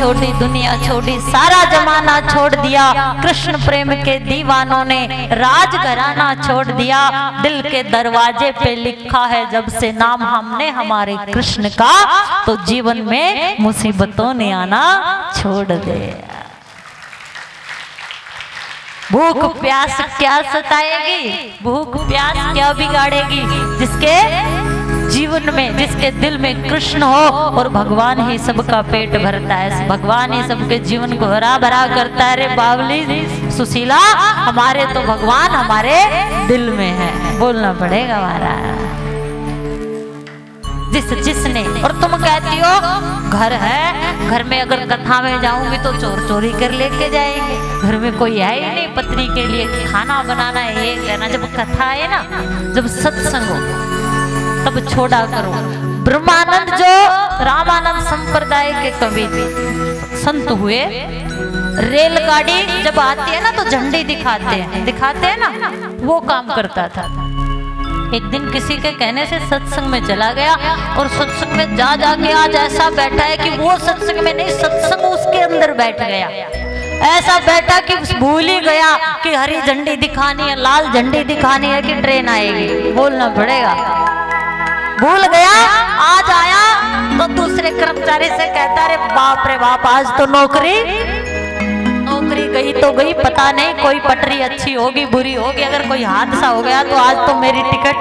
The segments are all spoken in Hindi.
छोड़ी, दुनिया छोड़ी, सारा जमाना छोड़ दिया। कृष्ण प्रेम के दीवानों ने राज घराना छोड़ दिया। दिल के दरवाजे पे लिखा है जब से नाम हमने हमारे कृष्ण का, तो जीवन में मुसीबतों ने आना छोड़ दिया। भूख प्यास क्या सताएगी, भूख प्यास क्या बिगाड़ेगी? जिसके जीवन में, जिसके दिल में कृष्ण हो, और भगवान ही सबका पेट भरता है, भगवान ही सबके जीवन को हरा भरा करता है। रे बावली सुशीला, हमारे तो भगवान हमारे दिल में है, बोलना पड़ेगा हमारा। जिसने, और तुम कहती हो घर है, घर में अगर कथा में जाऊंगी तो चोर चोरी कर लेके जाएंगे, घर में कोई है ही नहीं पत्नी के लिए खाना बनाना है, ये कहना। जब कथा है ना, जब सत्संग हो तब छोड़ा करो। ब्रह्मानंद जो रामानंद संप्रदाय के कवि संत हुए, रेलगाड़ी जब आती है ना तो झंडी दिखाते हैं ना, वो काम करता था। एक दिन किसी के कहने से सत्संग में चला गया, और सत्संग में जाके आज ऐसा बैठा है कि वो सत्संग में नहीं, सत्संग उसके अंदर बैठ गया। ऐसा बैठा कि भूल ही गया कि हरी झंडी दिखानी है, लाल झंडी दिखानी है कि ट्रेन आएगी, बोलना पड़ेगा। भूल गया, आज आया तो दूसरे कर्मचारी से कहता, अरे बाप रे बाप, आज तो नौकरी गई तो गई, पता नहीं कोई पटरी अच्छी होगी बुरी होगी, अगर कोई हादसा हो गया तो आज तो मेरी टिकट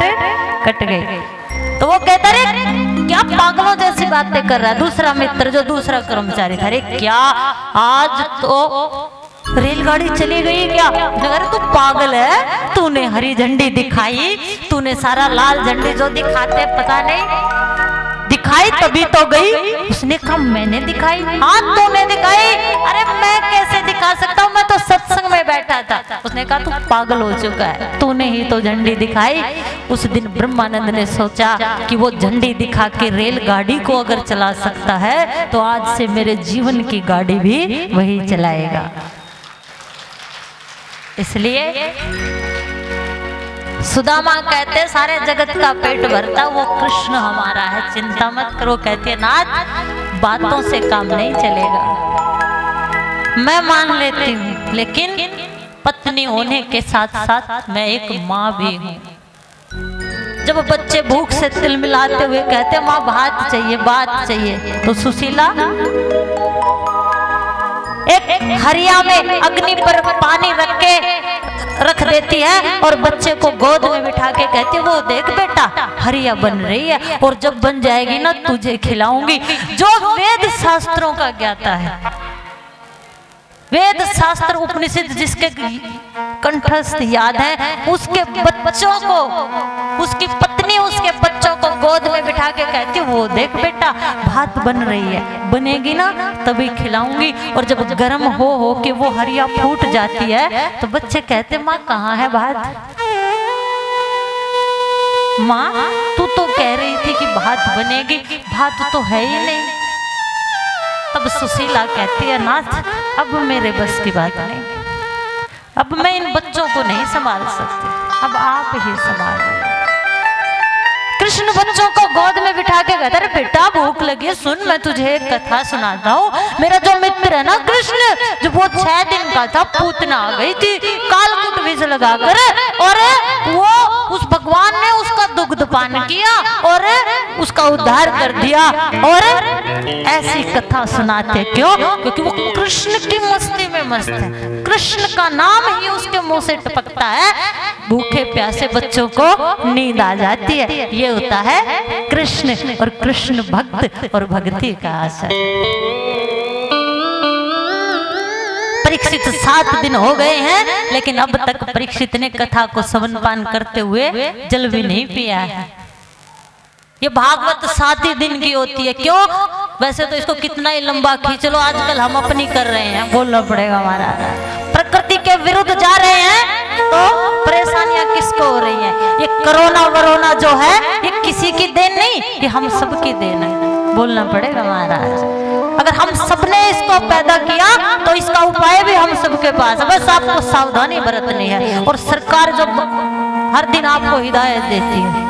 कट गई। तो वो कहता, रे क्या पागलों जैसी बातें कर रहा है। दूसरा मित्र जो दूसरा कर्मचारी था, अरे क्या आज तो रेलगाड़ी चली गई क्या? अगर तू पागल है, तूने हरी झंडी दिखाई, तूने सारा लाल झंडी जो दिखाते पता नहीं दिखाई तभी तो गई। उसने कहा मैंने दिखाई? हाँ तूने दिखाई। अरे मैं कैसे दिखा सकता हूँ, मैं तो सत्संग में बैठा था। उसने कहा तू पागल हो चुका है, तूने ही तो झंडी दिखाई। उस दिन ब्रह्मानंद ने सोचा कि वो झंडी दिखा के रेलगाड़ी को अगर चला सकता है तो आज से मेरे जीवन की गाड़ी भी वही चलाएगा। इसलिए सुदामा कहते सारे जगत का पेट भरता वो कृष्ण हमारा है, चिंता मत करो। कहते नाथ बातों से काम नहीं चलेगा, मैं मान लेती हूँ, लेकिन पत्नी होने के साथ साथ मैं एक माँ भी हूँ। जब बच्चे भूख से तिलमिलाते हुए कहते माँ भात चाहिए बात चाहिए, तो सुशीला एक हरिया में अग्नि पर पानी रख देती है और बच्चे को गोद में बिठा के कहती है वो देख बेटा हरिया बन रही है, और जब बन जाएगी ना तुझे खिलाऊंगी। जो वेद शास्त्रों का ज्ञाता है, वेद शास्त्र उपनिषद जिसके कंठस्थ याद है, उसके बच्चों को, उसकी पत्नी उसके बच्चों को गोद में बिठा के कहती वो देख बेटा भात बन रही है, बनेगी ना तभी खिलाऊंगी। और जब गर्म हो के वो हरिया फूट जाती है तो बच्चे कहते माँ कहाँ है भात? माँ तू तो कह रही थी कि भात बनेगी, भात तो है ही नहीं। तब सुशीला कहती है नाथ अब मेरे बस की बात नहीं, अब मैं इन बच्चों को नहीं संभाल सकती, अब आप ही संभाल। कृष्ण बच्चों को गोद में बिठा के कहता है बेटा भूख लगी, सुन मैं तुझे एक कथा सुनाता हूँ। मेरा जो मित्र है ना कृष्ण, जो वो 6 दिन का था, पूतना आ गई थी कालकुट विष लगाकर, और वो उस भगवान ने उसका दुग्ध पान किया और उसका उद्धार कर दिया। और ऐसी कथा सुनाते क्यों? क्योंकि वो कृष्ण की मस्ती में मस्त है, कृष्ण का नाम ही उसके मुंह से टपकता है, भूखे प्यासे बच्चों को नींद आ जाती है। ये होता है कृष्ण और कृष्ण भक्त और भक्ति का असर। परीक्षित 7 दिन हो गए हैं, लेकिन अब तक परीक्षित ने कथा को सवनपान करते हुए जल भी नहीं पिया है। ये भागवत 7 ही दिन की होती है। क्यों? वैसे तो इसको कितना ही लंबा खींच लो, आजकल हम अपनी कर रहे हैं, बोलना पड़ेगा हमारा। प्रकृति के विरुद्ध जा रहे हैं तो परेशानियां किसको हो रही हैं? ये कोरोना वरोना जो है ये किसी की देन नहीं, ये हम सबकी देन है, बोलना पड़ेगा महाराज। अगर हम सबने इसको पैदा किया तो इसका उपाय भी हम सबके पास है, बस आपको सावधानी बरतनी है। और सरकार जो हर दिन आपको हिदायत देती है,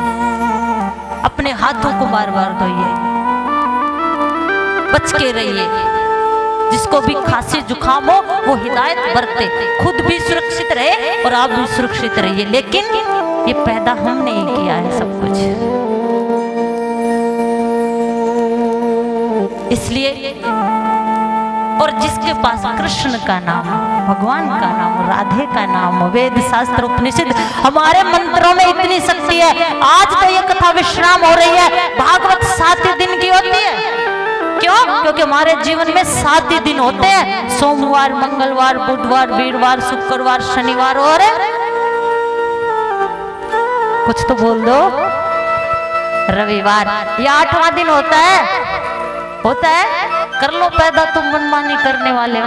अपने हाथों को बार बार धोइए, बच के रहिए, जिसको भी खांसी जुकाम हो वो हिदायत बरते, खुद भी सुरक्षित रहे और आप भी सुरक्षित रहिए। लेकिन ये पैदा हमने ही किया है सब कुछ, इसलिए और जिसके पास कृष्ण का नाम, भगवान का नाम, राधे का नाम, वेद शास्त्र उपनिषद, हमारे मंत्रों में इतनी शक्ति है। आज तो ये कथा विश्राम हो रही है, भागवत 7 दिन की होती है। क्यों? क्योंकि हमारे जीवन में 7 ही दिन होते हैं, सोमवार, मंगलवार, बुधवार, वीरवार, शुक्रवार, शनिवार और कुछ तो बोल दो, रविवार। ये 8वां दिन होता है, होता है। कर लो पैदा तुम मनमानी करने वाले।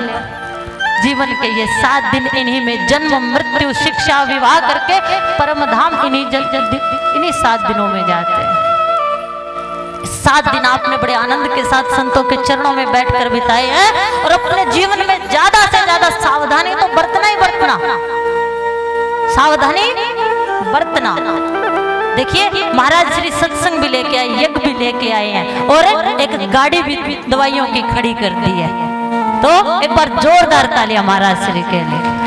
जीवन के ये 7 दिन, इन्हीं में जन्म, मृत्यु, शिक्षा, विवाह करके परम धाम इन्हीं 7 दिनों में जाते हैं। 7 दिन आपने बड़े आनंद के साथ संतों के चरणों में बैठकर बिताए हैं और अपने जीवन में ज्यादा से ज्यादा सावधानी तो बरतना ही बरतना, सावधानी बरतना। देखिए महाराज श्री सत्संग भी लेके आए, यज्ञ भी लेके आए हैं और एक गाड़ी भी दवाइयों की खड़ी कर दी है। तो एक बार जोरदार तालियां महाराज श्री के लिए।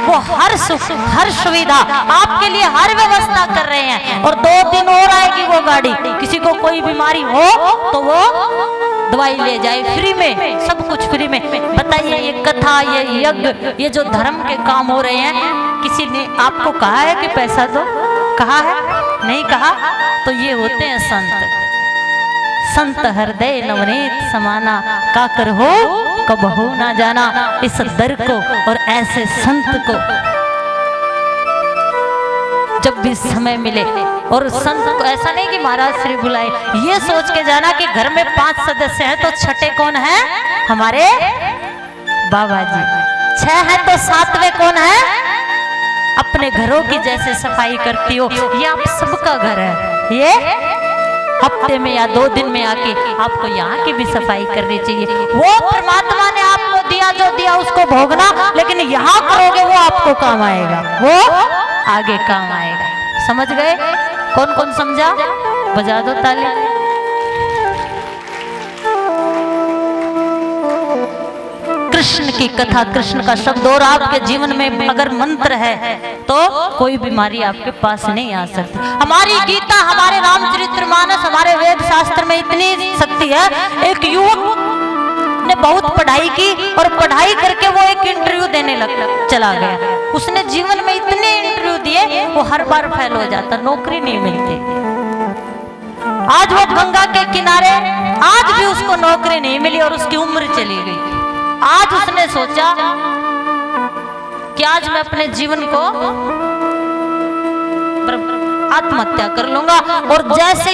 वो हर सुख, हर सुविधा आपके लिए, हर व्यवस्था कर रहे हैं। और 2 दिन और आएगी वो गाड़ी। किसी को कोई बीमारी हो तो वो दवाई ले जाए फ्री में, सब कुछ फ्री में। बताइए ये कथा, ये यज्ञ, ये जो धर्म के काम हो रहे हैं, किसी ने आपको कहा है कि पैसा दो? कहा है? नहीं कहा। तो ये होते हैं संत। संत हृदय नवनीत समाना, काकर हो कब हो ना जाना। इस दर को और ऐसे संत को जब भी समय मिले, और संत को ऐसा नहीं कि महाराज श्री बुलाए, ये सोच के जाना कि घर में 5 सदस्य हैं तो छठे कौन है? हमारे बाबा जी। 6 हैं तो 7वें कौन है? अपने घरों की जैसे सफाई करती हो, ये आप सबका घर है। ये हफ्ते में या 2 दिन में आके आपको यहाँ की भी सफाई करनी चाहिए। वो परमात्मा ने आपको दिया जो दिया उसको भोगना, लेकिन यहाँ करोगे वो आपको काम आएगा, वो आगे काम आएगा। समझ गए? कौन कौन समझा? बजा दो ताली। कृष्ण की कथा, कृष्ण का शब्द और आपके जीवन में अगर मंत्र है तो कोई बीमारी आपके पास नहीं आ सकती। हमारी गीता, हमारे रामचरितमानस, हमारे वेद शास्त्र में इतनी शक्ति है। एक युवक ने बहुत पढ़ाई की और पढ़ाई करके वो एक इंटरव्यू देने चला गया। उसने जीवन में इतने इंटरव्यू दिए, वो हर बार फेल हो जाता, नौकरी नहीं मिलती। आज वो गंगा के किनारे, आज भी उसको नौकरी नहीं मिली और उसकी उम्र चली गई। आज उसने सोचा कि आज मैं अपने जीवन को आत्महत्या कर लूंगा, और जैसे